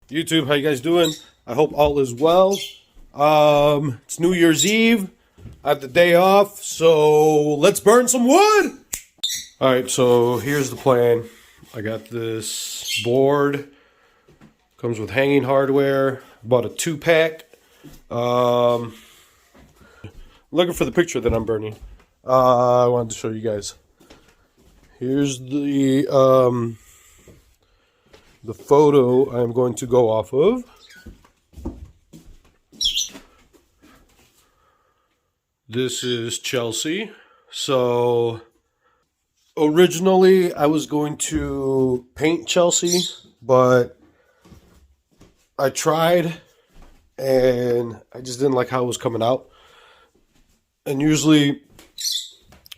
YouTube, how you guys doing? I hope all is well. It's New Year's Eve. I have the day off, so let's burn some wood. All right, so here's the plan. I got this board. Comes with hanging hardware. Bought a 2-pack. Looking for the picture that I'm burning. I wanted to show you guys. Here's the photo I'm going to go off of. This is Chelsea. So originally I was going to paint Chelsea, but I tried and I just didn't like how it was coming out. And usually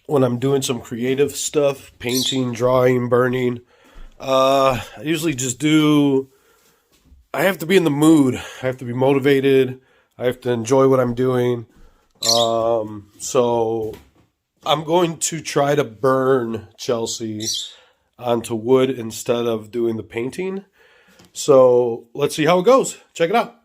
when I'm doing some creative stuff, painting, drawing, burning, I usually just I have to be in the mood. I have to be motivated. I have to enjoy what I'm doing. So I'm going to try to burn Chelsea onto wood instead of doing the painting. So let's see how it goes. Check it out.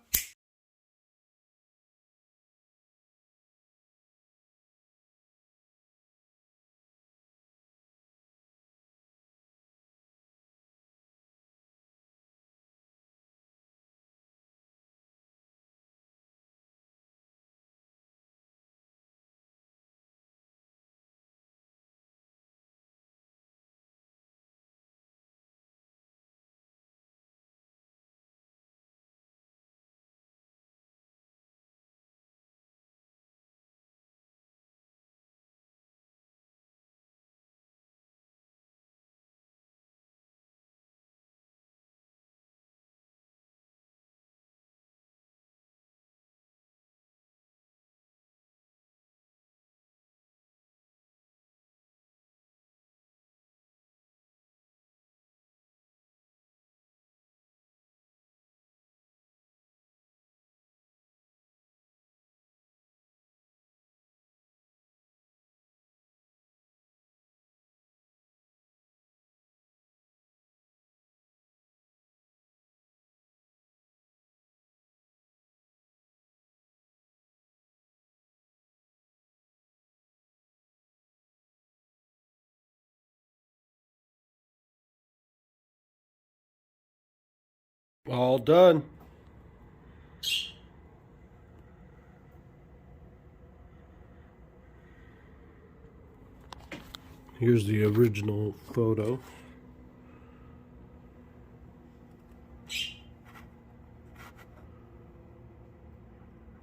All done. Here's the original photo.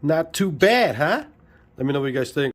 Not too bad, huh? Let me know what you guys think.